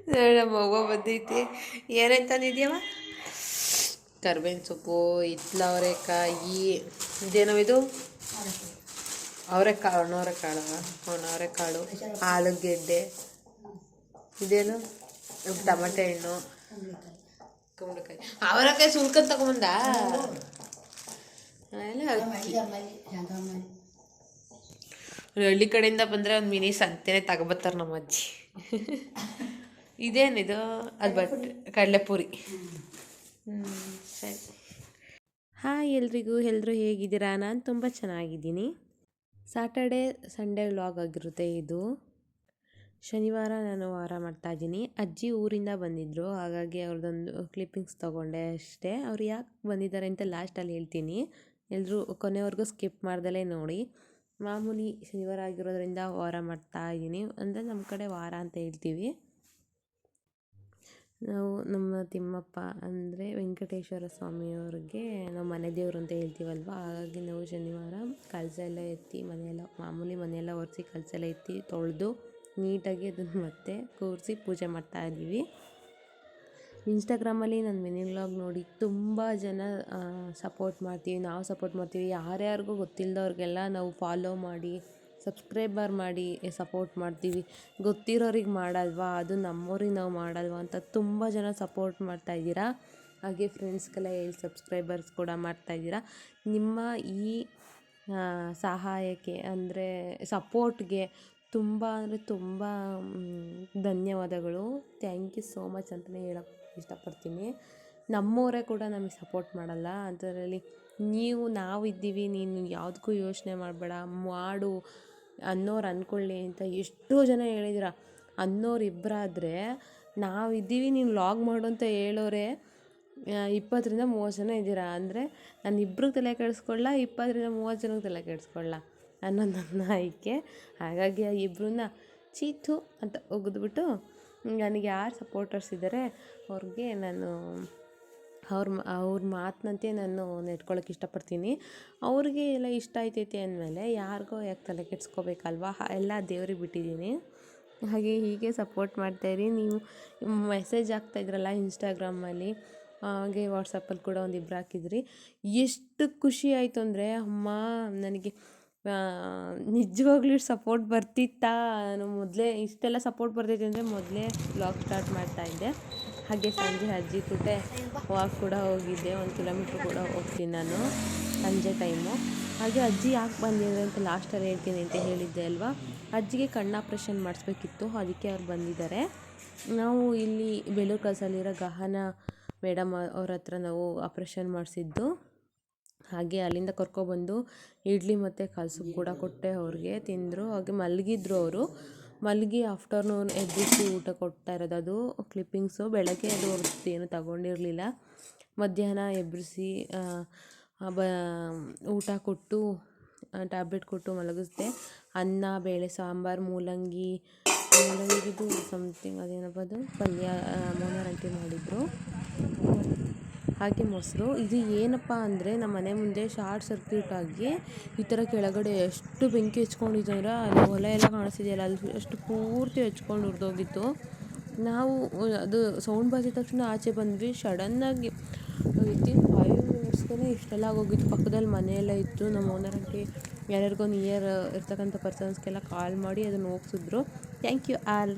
ನಮ್ಮ ಅವ್ವ ಬಂದೈತಿ. ಏನಾಯ್ತು ತಂದಿದ್ಯವ? ಕರ್ಬೇವಿನ ಸೊಪ್ಪು, ಹಿತ್ಲ ಅವರೆಕಾಯಿ, ಇದೇನೋ ಇದು ಅವರೆಕಾಳು, ಒಣವರೆಕಾಳು, ಆಲೂಗೆಡ್ಡೆ, ಇದೇನು ಟಮಟೆ ಹಣ್ಣು, ಕುಂಬಳಕಾಯಿ. ಅವರೆಕಾಯಿ ಸುಲ್ಕೊಂಡು ತಗೊಂಬಂದ. ಆಮೇಲೆ ಅಕ್ಕಿ. ಹಳ್ಳಿ ಕಡೆಯಿಂದ ಬಂದರೆ ಒಂದು ಮಿನಿ ಸಂತೆನೇ ತಗೊಬತ್ತಾರೆ ನಮ್ಮ ಅಜ್ಜಿ. ಇದೇನಿದು? ಅದು ಬಟ್ಟೆ ಕಡಲೆಪುರಿ. ಸರಿ. ಹಾಯ್ ಎಲ್ರಿಗೂ, ಎಲ್ಲರೂ ಹೇಗಿದ್ದೀರಾ? ನಾನು ತುಂಬ ಚೆನ್ನಾಗಿದ್ದೀನಿ. ಸ್ಯಾಟರ್ಡೇ ಸಂಡೇ ವ್ಲಾಗ್ ಆಗಿರುತ್ತೆ ಇದು. ಶನಿವಾರ ನಾನು ವಾರ ಮಾಡ್ತಾಯಿದ್ದೀನಿ. ಅಜ್ಜಿ ಊರಿಂದ ಬಂದಿದ್ದರು, ಹಾಗಾಗಿ ಅವ್ರದ್ದೊಂದು ಕ್ಲಿಪ್ಪಿಂಗ್ಸ್ ತೊಗೊಂಡೆ ಅಷ್ಟೇ. ಅವ್ರು ಯಾಕೆ ಬಂದಿದ್ದಾರೆ ಅಂತ ಲಾಸ್ಟಲ್ಲಿ ಹೇಳ್ತೀನಿ. ಎಲ್ಲರೂ ಕೊನೆವರೆಗೂ ಸ್ಕಿಪ್ ಮಾಡ್ದಲೇ ನೋಡಿ. ಮಾಮೂಲಿ ಶನಿವಾರ ಆಗಿರೋದ್ರಿಂದ ವಾರ ಮಾಡ್ತಾಯಿದ್ದೀನಿ. ಅಂದರೆ ನಮ್ಮ ಕಡೆ ವಾರ ಅಂತ ಹೇಳ್ತೀವಿ ನಾವು. ನಮ್ಮ ತಿಮ್ಮಪ್ಪ ಅಂದರೆ ವೆಂಕಟೇಶ್ವರ ಸ್ವಾಮಿಯವ್ರಿಗೆ ನಾವು ಮನೆ ದೇವರು ಅಂತ ಹೇಳ್ತೀವಲ್ವ, ಹಾಗಾಗಿ ನಾವು ಶನಿವಾರ ಕಳಸ ಎಲ್ಲ ಎತ್ತಿ ಮನೆಯೆಲ್ಲ ಒರೆಸಿ ಕಳಸ ಎಲ್ಲ ಎತ್ತಿ ತೊಳೆದು ನೀಟಾಗಿ ಅದನ್ನು ಮತ್ತೆ ಕೂರಿಸಿ ಪೂಜೆ ಮಾಡ್ತಾಯಿದ್ದೀವಿ. ಇನ್ಸ್ಟಾಗ್ರಾಮಲ್ಲಿ ನನ್ನ ಮಿನಿ ವ್ಲಾಗ್ ನೋಡಿ ತುಂಬ ಜನ ಸಪೋರ್ಟ್ ಮಾಡ್ತೀವಿ. ಯಾರ್ಯಾರಿಗೂ ಗೊತ್ತಿಲ್ಲದವ್ರಿಗೆಲ್ಲ ನಾವು ಫಾಲೋ ಮಾಡಿ ಸಬ್ಸ್ಕ್ರೈಬರ್ ಮಾಡಿ ಸಪೋರ್ಟ್ ಮಾಡ್ತೀವಿ. ಗೊತ್ತಿರೋರಿಗೆ ಮಾಡಲ್ವಾ, ಅದು ನಮ್ಮವ್ರಿಗೆ ನಾವು ಮಾಡಲ್ವಾ ಅಂತ ತುಂಬ ಜನ ಸಪೋರ್ಟ್ ಮಾಡ್ತಾಯಿದ್ದೀರಾ. ಹಾಗೆ ಫ್ರೆಂಡ್ಸ್ಗೆಲ್ಲ ಹೇಳಿ ಸಬ್ಸ್ಕ್ರೈಬರ್ಸ್ ಕೂಡ ಮಾಡ್ತಾಯಿದ್ದೀರಾ. ನಿಮ್ಮ ಈ ಸಹಾಯಕ್ಕೆ ಅಂದರೆ ಸಪೋರ್ಟ್ಗೆ ತುಂಬ ಅಂದರೆ ತುಂಬ ಧನ್ಯವಾದಗಳು. ಥ್ಯಾಂಕ್ ಯು ಸೋ ಮಚ್ ಅಂತಲೇ ಹೇಳೋಕ್ಕೆ ಇಷ್ಟಪಡ್ತೀನಿ. ನಮ್ಮವರೇ ಕೂಡ ನಮಗೆ ಸಪೋರ್ಟ್ ಮಾಡಲ್ಲ ಅದರಲ್ಲಿ ನಾವಿದ್ದೀವಿ, ನೀನು ಯಾವುದಕ್ಕೂ ಯೋಚನೆ ಮಾಡಬೇಡ, ಮಾಡು ಅನ್ನೋರು ಅಂದ್ಕೊಳ್ಳಿ ಅಂತ ಎಷ್ಟೋ ಜನ ಹೇಳಿದಿರ. ಅನ್ನೋರು ಇಬ್ಬರಾದರೆ ನಾವಿದ್ದೀವಿ, ನೀನು ವ್ಲಾಗ್ ಮಾಡು ಅಂತ ಹೇಳೋರೆ 20-30 ಜನ ಇದ್ದೀರಾ. ಅಂದರೆ ನಾನು ಇಬ್ರಿಗೆ ತಲೆ ಕೆಡಿಸ್ಕೊಳ್ಳ, 20-30 ಜನಕ್ಕೆ ತಲೆ ಕೆಡಿಸ್ಕೊಳ್ಳ ಅನ್ನೋದು ನನ್ನ ಆಯ್ಕೆ. ಹಾಗಾಗಿ ಆ ಇಬ್ಬರನ್ನ ಚೀತು ಅಂತ ಒಗೆದ್ಬಿಟ್ಟು ನನಗೆ ಯಾರು ಸಪೋರ್ಟರ್ಸ್ ಇದ್ದಾರೆ ಅವ್ರಿಗೆ ನಾನು ಅವ್ರ ಮಾತಿನಂತೆ ನಾನು ನೆಡ್ಕೊಳ್ಳೋಕೆ ಇಷ್ಟಪಡ್ತೀನಿ. ಅವ್ರಿಗೆ ಎಲ್ಲ ಇಷ್ಟ ಆಯ್ತೈತೆ ಅಂದಮೇಲೆ ಯಾರಿಗೋ ಯಾಕೆ ತಲೆ ಕೆಡಿಸ್ಕೋಬೇಕಲ್ವ, ಎಲ್ಲ ದೇವ್ರಿಗೆ ಬಿಟ್ಟಿದ್ದೀನಿ. ಹೀಗೆ ಸಪೋರ್ಟ್ ಮಾಡ್ತಾಯಿರಿ. ನೀವು ಮೆಸೇಜ್ ಹಾಕ್ತಾಯಿದ್ರಲ್ಲ ಇನ್ಸ್ಟಾಗ್ರಾಮಲ್ಲಿ, ಹಾಗೆ ವಾಟ್ಸಪ್ಪಲ್ಲಿ ಕೂಡ ಒಂದಿಬ್ರು ಹಾಕಿದ್ರಿ. ಎಷ್ಟು ಖುಷಿ ಆಯಿತು ಅಂದರೆ, ಅಮ್ಮ ನನಗೆ ನಿಜವಾಗ್ಲೂ ಸಪೋರ್ಟ್ ಬರ್ತಿತ್ತಾ, ನಾನು ಮೊದಲೇ ಇಷ್ಟೆಲ್ಲ ಸಪೋರ್ಟ್ ಬರ್ತೈತೆ ಅಂದರೆ ಮೊದಲೇ ವ್ಲಾಗ್ ಸ್ಟಾರ್ಟ್ ಮಾಡ್ತಾಯಿದ್ದೆ. ಹಾಗೆ ಸಂಜೆ ಅಜ್ಜಿ ಜೊತೆ ವಾಕ್ ಕೂಡ ಹೋಗಿದ್ದೆ, 1 ಕಿಲೋಮೀಟ್ರ್ ಕೂಡ ಹೋಗ್ತೀನಿ ನಾನು ಸಂಜೆ ಟೈಮು. ಹಾಗೆ ಅಜ್ಜಿ ಯಾಕೆ ಬಂದಿದ್ದಾರೆ ಅಂತ ಲಾಸ್ಟಲ್ಲಿ ಹೇಳ್ತೀನಿ ಅಂತ ಹೇಳಿದ್ದೆ ಅಲ್ವಾ. ಅಜ್ಜಿಗೆ ಕಣ್ಣು ಆಪ್ರೇಷನ್ ಮಾಡಿಸ್ಬೇಕಿತ್ತು, ಅದಕ್ಕೆ ಅವ್ರು ಬಂದಿದ್ದಾರೆ. ನಾವು ಇಲ್ಲಿ ಬೇಲೂರು ಕ್ರಾಸಲ್ಲಿರೋ ಗಹನ ಮೇಡಮ್ ಅವ್ರ ಹತ್ರ ನಾವು ಆಪ್ರೇಷನ್ ಮಾಡಿಸಿದ್ದು. ಹಾಗೆ ಅಲ್ಲಿಂದ ಕರ್ಕೊಬಂದು ಇಡ್ಲಿ ಮತ್ತು ಕಲ್ಸು ಕೂಡ ಕೊಟ್ಟೆ, ಅವ್ರಿಗೆ ತಿಂದರು. ಹಾಗೆ ಮಲಗಿದ್ರು ಅವರು. ಮಲಗಿ ಆಫ್ಟರ್ನೂನ್ ಎಬ್ಬಿಸಿ ಊಟ ಕೊಡ್ತಾ ಇರೋದು ಅದು ಕ್ಲಿಪ್ಪಿಂಗ್ಸು. ಬೆಳಗ್ಗೆ ಅದು ಅವ್ರದ್ದು ಏನು ತಗೊಂಡಿರಲಿಲ್ಲ. ಮಧ್ಯಾಹ್ನ ಎಬ್ಬಿಸಿ ಊಟ ಕೊಟ್ಟು ಟ್ಯಾಬ್ಲೆಟ್ ಕೊಟ್ಟು ಮಲಗಿಸ್ದೆ. ಅನ್ನ, ಬೇಳೆ ಸಾಂಬಾರು, ಮೂಲಂಗಿದು ಸಮಥಿಂಗ್ ಅದೇನಪ್ಪ ಅದು ಪಲ್ಯ ಮೋನಾರಂಟಿ ಮಾಡಿದರು. ಹಾಗೆ ಮೊಸರು. ಇದು ಏನಪ್ಪ ಅಂದರೆ ನಮ್ಮ ಮನೆ ಮುಂದೆ ಶಾರ್ಟ್ ಸರ್ಕ್ಯೂಟ್ ಆಗಿ ಈ ಥರ ಕೆಳಗಡೆ ಎಷ್ಟು ಬೆಂಕಿ ಹಚ್ಕೊಂಡಿತ್ತು ಅಂದರೆ, ಅಲ್ಲಿ ಹೊಲ ಎಲ್ಲ ಕಾಣಿಸ್ತಿದೆಯಲ್ಲ, ಅಲ್ಲಿ ಅಷ್ಟು ಪೂರ್ತಿ ಹಚ್ಕೊಂಡು ಹುರಿದೋಗಿತ್ತು. ನಾವು ಅದು ಸೌಂಡ್ ಬರ್ತಿದ ತಕ್ಷಣ ಆಚೆ ಬಂದ್ವಿ. ಸಡನ್ನಾಗಿ ವಿತಿನ್ 5 ಮಿನಿಟ್ಸ್ಗೆ ಇಷ್ಟೆಲ್ಲ ಆಗೋಗಿತ್ತು. ಪಕ್ಕದಲ್ಲಿ ಮನೆಯೆಲ್ಲ ಇತ್ತು. ನಮ್ಮ ಓನರ್ಗೆ ಯಾರ್ಯಾರಿಗೋ ನಿಯರ್ ಇರ್ತಕ್ಕಂಥ ಪರ್ಸನ್ಸ್ಗೆಲ್ಲ ಕಾಲ್ ಮಾಡಿ ಅದನ್ನು ಹೋಗ್ಸಿದ್ರು. Thank you all.